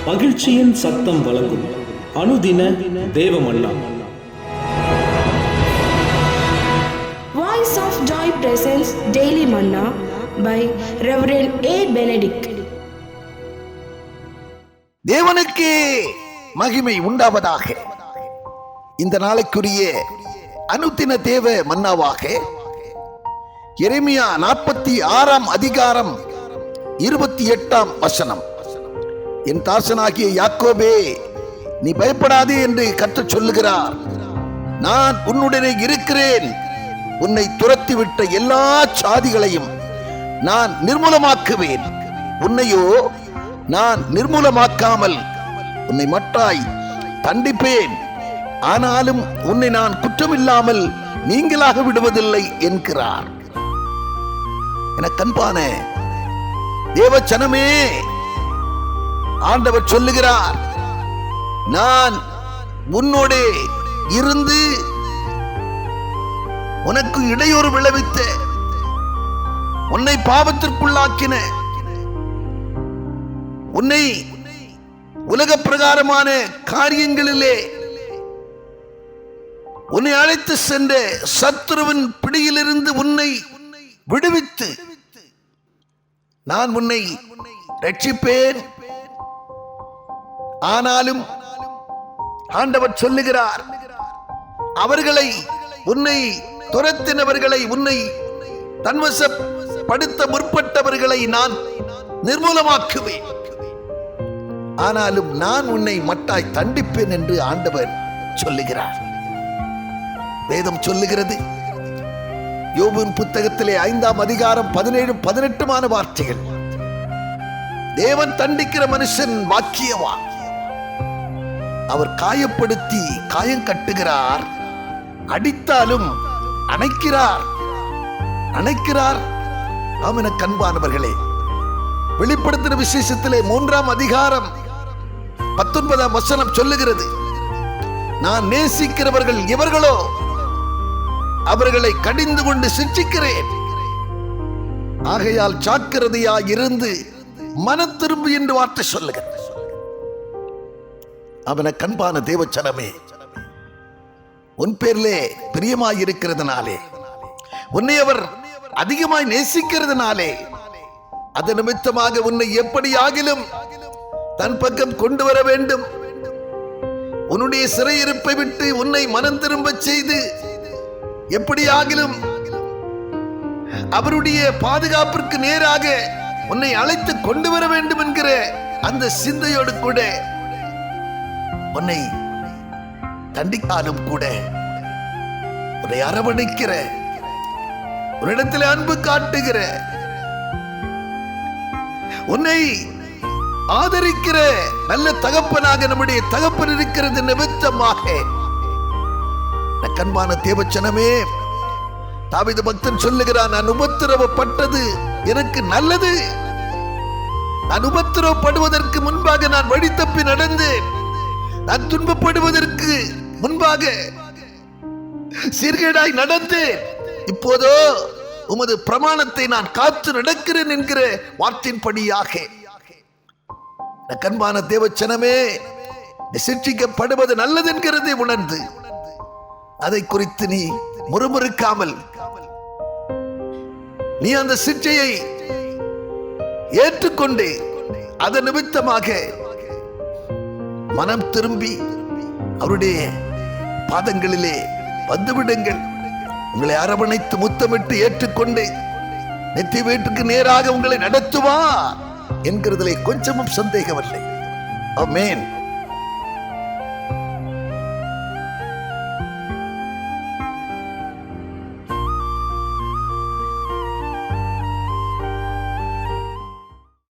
மகிழ்ச்சியின் சத்தம் வழங்கும் அனுதின தேவமன்னா. Voice of Joy presents Daily Manna by Reverend A. Benedict. தேவனுக்கே மகிமை உண்டாவதாக. இந்த நாளைக்குரிய அனுதின தேவ மன்னாவாக எரேமியா 46 அதிகாரம் 28 வசனம். என் தாசனாகிய யாக்கோபே, நீ பயப்படாதே என்று கர்த்தர் சொல்லுகிறார். நான் உன்னுடனே இருக்கிறேன். உன்னை துரத்திவிட்ட எல்லா சாதிகளையும் நான் நிர்மூலமாக்குவேன். உன்னையோ நான் நிர்மூலமாக்காமல் உன்னை மட்டாய் தண்டிப்பேன். ஆனாலும் உன்னை நான் குற்றமில்லாமல் நீங்களாக விடுவதில்லை என்கிறார். என கண்பான தேவச்சனமே, ஆண்டவர் சொல்லுகிறார், நான் உன்னோடே இருந்து உனக்கு இடையூறு விளைவித்த, உன்னை பாவத்திற்குள்ளாக்கின, உன்னை உலக பிரகாரமான காரியங்களிலே உன்னை அழைத்து சென்ற சத்துருவின் பிடியிலிருந்து உன்னை விடுவித்து நான் உன்னை ரட்சிப்பேன். ஆனாலும் ஆண்டவர் சொல்லுகிறார், அவர்களை, உன்னை துரத்தினவர்களை, உன்னை தன்வசப்படுத்த முற்பட்டவர்களை நான் நிர்மூலமாக்குவேன். ஆனாலும் நான் உன்னை மட்டாய் தண்டிப்பேன் என்று ஆண்டவர் சொல்லுகிறார். வேதம் சொல்லுகிறது, யோபின் புத்தகத்திலே 5 அதிகாரம் 17-18 வார்த்தைகள். தேவன் தண்டிக்கிற மனுஷன் வாக்கியவான். அவர் காயப்படுத்தி காயம் கட்டுகிறார், அடித்தாலும் அணைக்கிறார். ஆமென். கண்பானவர்களே, வெளிப்படுத்தின விசேஷத்திலே 3 அதிகாரம் 19 வசனம் சொல்லுகிறது, நான் நேசிக்கிறவர்கள் இவர்களோ அவர்களை கடிந்து கொண்டு சிட்சிக்கிறேன். ஆகையால் ஜாக்கிரதையாய் இருந்து மனம் திரும்பு என்று வார்த்தை சொல்லுகிறேன். அவன கண்பான தேவச்சனமே, உன் பேரிலே பிரியமாய் இருக்கிறதுனாலே, உன்னை அவர் அதிகமாய் நேசிக்கிறதுனாலே, அது நிமித்தமாக உன்னை எப்படி ஆகிலும் தன் பக்கம் கொண்டு வர வேண்டும். உன்னுடைய சிறையிருப்பை விட்டு உன்னை மனம் திரும்ப செய்து எப்படி ஆகிலும் அவருடைய பாதுகாப்பிற்கு நேராக உன்னை அழைத்து கொண்டு வர வேண்டும் என்கிற அந்த சிந்தையோடு கூட உன்னை தண்டிக்காலும் கூட உன்னை அரவணைக்கிற, உன்னிடத்தில் அன்பு காட்டுகிற, உன்னை ஆதரிக்கிற நல்ல தகப்பனாக நம்முடைய தகப்பன் இருக்கிறது நிமித்தமாக. கண்பான தேவச்சனமே, தாவீது பக்தன் சொல்லுகிறான், நான் உபத்திரவப்பட்டது எனக்கு நல்லது. நான் உபத்திரவப்படுவதற்கு முன்பாக நான் வழி தப்பி நடந்தேன். நான் துன்பப்படுவதற்கு முன்பாக சீர்கேடாய் நடந்தேன். இப்போதோ உமது பிரமாணத்தை நான் காத்து நடக்கிறேன் என்கிற வார்த்தையின்படியாக. கண்பான தேவச்சனமே, சிட்சிக்கப்படுவது நல்லது என்கிறதை உணர்ந்து அதை குறித்து நீ முறுமுறுக்காமல் நீ அந்த சிட்சையை ஏற்றுக்கொண்டு அதன் நிமித்தமாக மனம் திரும்பி அவருடைய பாதங்களிலே வந்துவிடுங்கள். உங்களை அரவணைத்து முத்தமிட்டு ஏற்றுக்கொண்டு நித்திய வீட்டுக்கு நேராக உங்களை நடத்துவார் என்கிறதிலே கொஞ்சமும் சந்தேகமில்லை. ஆமென்.